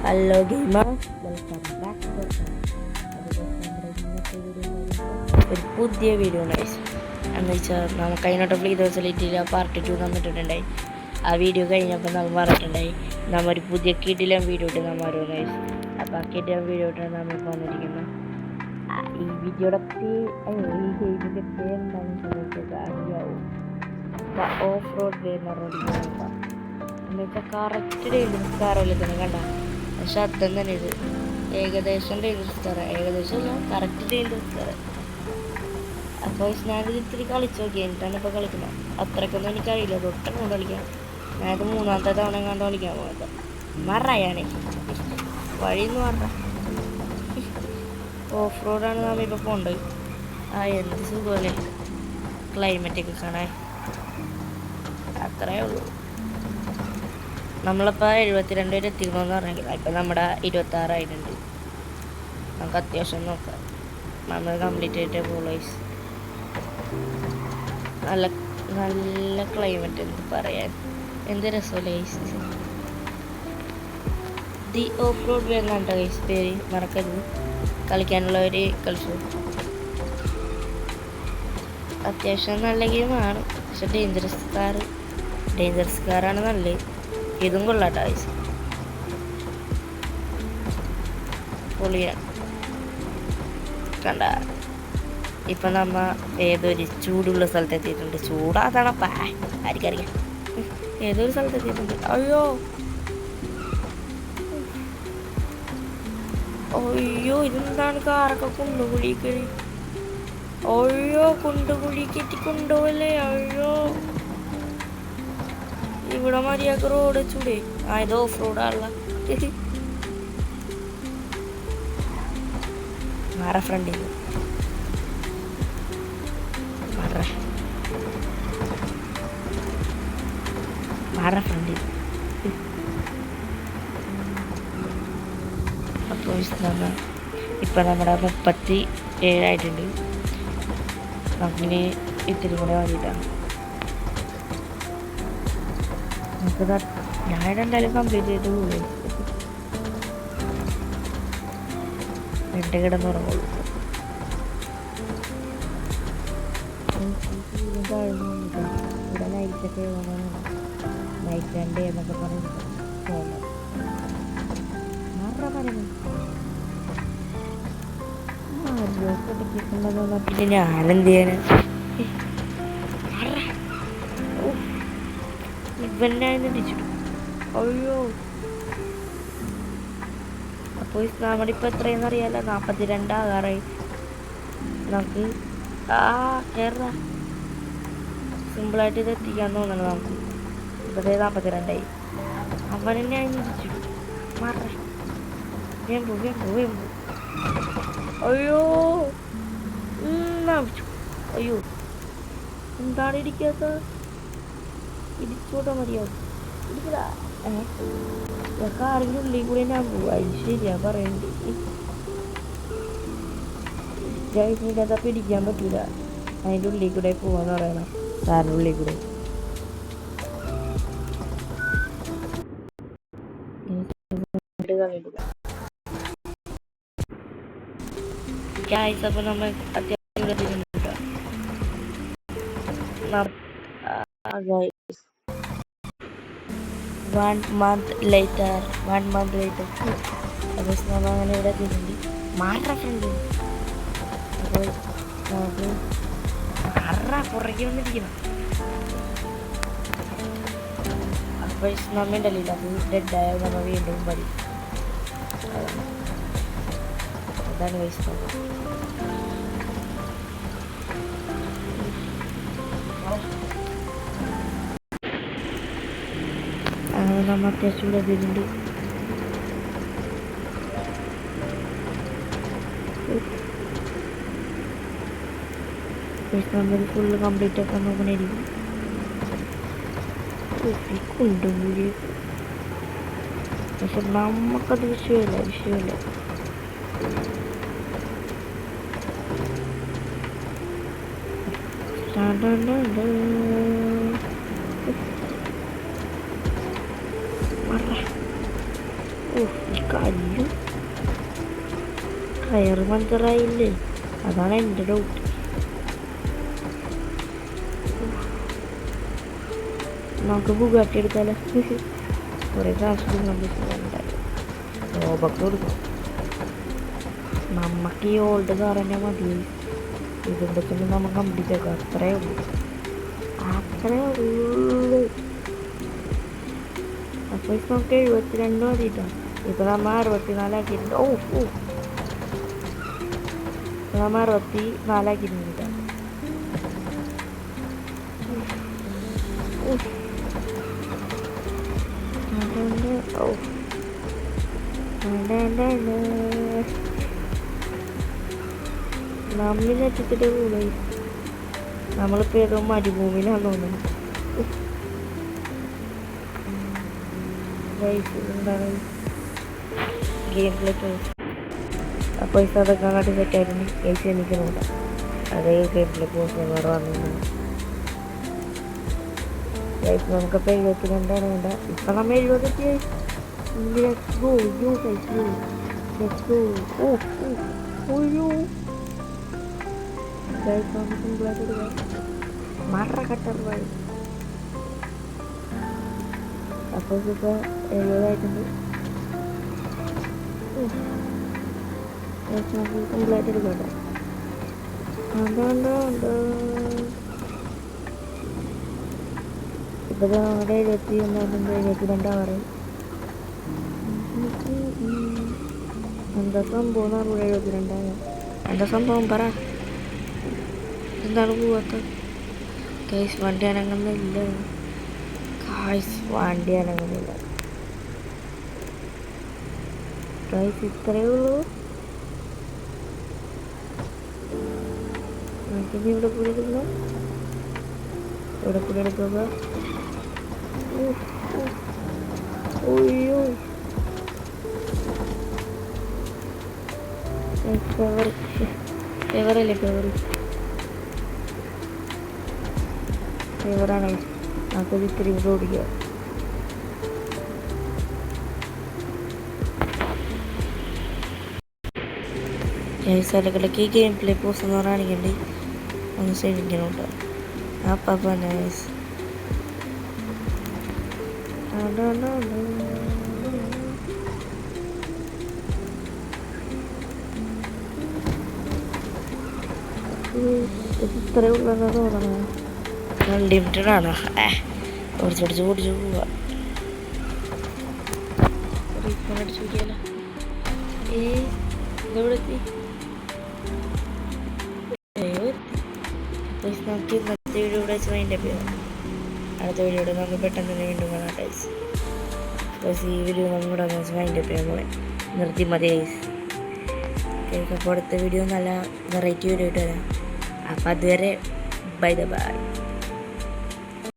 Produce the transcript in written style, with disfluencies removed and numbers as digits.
Hello gamers, welcome back to ഒരു പുതിയ video nice എന്ന് വെച്ചാൽ നമുക്ക് അതിനോട്ട് ഫ്ലീ ഫെസിലിറ്റിയിൽ പാർട്ട് 2 തന്നിട്ടുണ്ടായി. ആ വീഡിയോ കഴിഞ്ഞപ്പോൾ നമ്മൾ പറഞ്ഞിട്ടുണ്ടായി നമ്മൾ ഒരു പുതിയ കിടിലം വീഡിയോ ഇട്ട് നമ്മൾ ഒരു നൈസ്. അപ്പോൾ ആ കിടിലം വീഡിയോ ഇട്ടാണ് നമ്മൾ വന്നിരിക്കുന്നത്. ഈ വീഡിയോയുടെ ഈ ഗെയിമിൻ്റെ പേരെന്താണെന്ന് ചോദിച്ചത് അറിയാവും. ഓഫ് റോഡ് വരുന്ന റോഡിൽ എന്നുവെച്ചാൽ കറക്റ്റ് ഡേഞ്ചറസ് കാറല്ലേ തന്നെ കണ്ട ശബ്ദം തന്നെ ഇത് ഏകദേശം ഡേഞ്ചറസ് കാറ്, ഏകദേശം അല്ല കറക്റ്റ് ഡേഞ്ചറസ് കാറ്. അപ്പോൾ ഞാനിത് ഇത്തിരി കളിച്ച് നോക്കി, എന്നിട്ടാണ് ഇപ്പോൾ കളിക്കുന്നത്. അത്രയ്ക്കൊന്നും എനിക്കറിയില്ല, തൊട്ടം കൊണ്ട് കളിക്കാം. ഞാനത് 3ാമത്തെ തവണ കണ്ട് കളിക്കാൻ പോയത്. മറയാണേ വഴിയെന്ന് പറഞ്ഞ ഓഫ് റോഡാണ് നാം ഇപ്പോൾ പോകേണ്ടത്. എന്ത് സുഖമല്ലേ ക്ലൈമറ്റൊക്കെ കാണാൻ. അത്രയേ ഉള്ളൂ. നമ്മളിപ്പോൾ 72 വരെ എത്തിക്കണമെന്ന് പറഞ്ഞെങ്കിൽ ഇപ്പം നമ്മുടെ 26 ആയിട്ടുണ്ട്. നമുക്ക് അത്യാവശ്യം നോക്കാം. നമ്മൾ കംപ്ലീറ്റ് ആയിട്ട് പോളേഴ്സ് നല്ല നല്ല ക്ലൈമറ്റ്, എന്ത് പറയാൻ, എന്ത് രസമല്ലേ ഗൈസ്. ദി ഓഫ് റോഡ് വരുന്നുണ്ടോ ഗൈസ്, പേര് മറക്കരുത്. കളിക്കാനുള്ളവർ കളിച്ചു. അത്യാവശ്യം നല്ല ഗെയിമാണ്, പക്ഷെ ഡേഞ്ചറസ് കാറാണ് നല്ലത്. ഇതും കൊള്ളാട്ടോ ഗൈസ്, പൊളിയാണ്. കണ്ട ഇപ്പം നമ്മ ഏതൊരു ചൂടുള്ള സ്ഥലത്ത് എത്തിയിട്ടുണ്ട്. ചൂടാതണപ്പാ ആർക്കറിയാം. ഏതൊരു സ്ഥലത്ത് എത്തിയിട്ടുണ്ട്. അയ്യോ അയ്യോ ഇതെന്താണ് കാറൊക്കെ കുണ്ടുകുഴിക്ക്. അയ്യോ കുണ്ടുകുഴിക്ക് എത്തി കൊണ്ടുപോകല്ലേ. അയ്യോ ഇവിടെ മര്യാദക്ക് റോഡ് ചൂടേ. ഇത് ഓഫ് റോഡാണല്ല. മാറ ഫ്രണ്ടിൽ മാറ ഫ്രണ്ടിൽ. അപ്പോൾ ഇപ്പം നമ്മുടെ 37 ആയിട്ടുണ്ട്. നമുക്കിനി ഇത്തിരി കൂടെ വേണ്ടിയിട്ടാണ്. നമുക്കിത് ഞാൻ എന്തായാലും കംപ്ലീറ്റ് ചെയ്ത് പോയി. എൻ്റെ കിടന്നുറങ്ങുള്ളൂ. ഇവിടെ നൈറ്റൊക്കെ നൈറ്റ് രണ്ട് എന്നൊക്കെ പറഞ്ഞ് പോകുന്നത് പിന്നെ ഞാനെന്ത് ചെയ്യാന്. ഇവനായിരുന്നു തിരിച്ചിട്ടു. അയ്യോ അപ്പോൾ നമ്മുടെ ഇപ്പോൾ എത്രയെന്ന് അറിയാലോ, 42 ആകാറായി. നമുക്ക് കയറാ സിമ്പിളായിട്ട് ഇത് എത്തിക്കാൻ തോന്നണം നമുക്ക്. ഇപ്പോൾ 42 ആയി. അവനെന്നെ തിരിച്ചു മാറ വേമ്പു. അയ്യോ അയ്യോ എന്താണ് ഇടിക്കാത്ത, ഇടിച്ചോട്ടാ മതിയാവും. ഇടിക്കടാ. കാറിൻ്റെ ഉള്ളിൽ കൂടെ ഞാൻ പോവാ. അത് ശരിയാ പറയണ്ട്. ജൈസിനകത്ത് പിടിക്കാൻ പറ്റൂല, അതിൻ്റെ ഉള്ളിൽ കൂടെ പോവാന്ന് പറയണം. കാറിൻ്റെ ഉള്ളിൽ കൂടെ അപ്പോൾ നമ്മൾ അത്യാവശ്യം 1 month later അപ്പോൾ നമ്മൾ അങ്ങനെ ഇവിടെ എത്തിയിട്ടുണ്ട്. മാറ ഫ്രണ്ട്. അപ്പോൾ നമുക്ക് പുറകെ വന്നിരിക്കണം. അപ്പോൾ നമ്മ ഉണ്ടല്ലോ അത് ഡെഡായ നമ്മൾ വീണ്ടും പഠി. അതാണ് വയസ്സ്. നമ്മൾ അത്യാവശ്യം ഇവിടെ എത്തിയിട്ടുണ്ട്. നമ്മൾ ഫുള്ള് കംപ്ലീറ്റ് ആക്കാൻ നോക്കണായിരിക്കും. കൊണ്ടുപോയി പക്ഷെ നമുക്കത് വിഷയമില്ല. ഈ കല്ല് ടയർ പഞ്ചറായില്ലേ, അതാണ് എൻ്റെ ഡൗട്ട്. നമുക്ക് ബുഗാട്ടി എടുത്താലോ? കുറേ കാശ് ഉണ്ടായി റോബൊക്കെ കൊടുക്കും. നമുക്ക് ഈ ഓൾഡ് കാർ തന്നെ മതി. ഇതിൻ്റെ തന്നെ നമുക്ക് കംപ്ലീറ്റ് ആക്കാം. അത്രേ ഉള്ളൂ. അപ്പോൾ നമുക്ക് 72 മതിയിട്ടാണ്. ഇപ്പം നമ്മൾ 64 ആക്കിയിട്ടുണ്ട്. നമ്മൾ 64 ആക്കിയിട്ടുണ്ട്. നമ്മിനെത്തിച്ചിട്ട് കൂടെ നമ്മളിപ്പോൾ ഏതോ മരുഭൂമിയിലാണ് തോന്നുന്നത്. എന്താണ് ഗെയിം പ്ലേ ചോദിച്ചു. ആ പൈസ അതൊക്കെ അങ്ങോട്ട് സെറ്റായിരുന്നു. ഏസി എനിക്ക് നോക്കാം. അതേ ഗെയിം പ്ലേ പോസ്റ്റ് വേറെ വന്നു. നമുക്കപ്പോൾ 72 വേണ്ട. ഇപ്പം നമ്മൾ 70. Let's go, you guys, go. Let's go. You. Guys, നമുക്ക് സിമ്പിളായിട്ട് എടുക്കാം. മറ കട്ടർ വഴി. അപ്പോൾ ഇപ്പോൾ 70 ആയിട്ടുണ്ട്. നമുക്ക് സിമ്പിളായിട്ട് എടുക്കാം. ഇപ്പോൾ നമ്മുടെ 72 ആവാറ്. എന്താ സംഭവം 72 എന്താ സംഭവം പറ. എന്താണ് പോവാത്ത? ഗൈസ് വണ്ടി അനങ്ങുന്നില്ല. ഗൈസ് ഇത്രയേ ഉള്ളൂ. നമുക്കിനി ഇവിടെ കൂടെ എടുക്കണം. ഇവിടെ കൂടെ എടുക്കുക. ഫേവറാണ്. നമുക്കത് ഇത്തിരി കൂടെ ഓടിക്കുക. ഇടയ്ക്കിടയ്ക്ക് ഈ ഗെയിം പ്ലേ പോസ്റ്റ് എന്ന് പറയുകയാണെങ്കിൽ ഒന്ന് ശ്രമിക്കണം കേട്ടോ. അപ്പം നൈസ്. ഇത്രയേ ഉള്ളതെന്ന് തോന്നണേ. അൺലിമിറ്റഡ് ആണ്. ഓടിച്ചോടിച്ച് പോവാ. റീഫോൺ അടിച്ചു നോക്കിയാലോ. ഇതെവിടെ എത്തി? നമുക്ക് ഇന്നത്തെ വീഡിയോ ഇവിടെ വെച്ച് അതിൻ്റെ പേര് അടുത്ത വീഡിയോയുടെ നമുക്ക് പെട്ടെന്ന് തന്നെ വീണ്ടും കാണാം ഗൈസ്. ഈ വീഡിയോ നമ്മുടെ അതിൻ്റെ പേര് നിർത്തി മതി ഗൈസ്. അപ്പോൾ അടുത്ത വീഡിയോ നല്ല വെറൈറ്റി വീഡിയോ ആയിട്ട് വരാം. അപ്പം അതുവരെ ബൈ.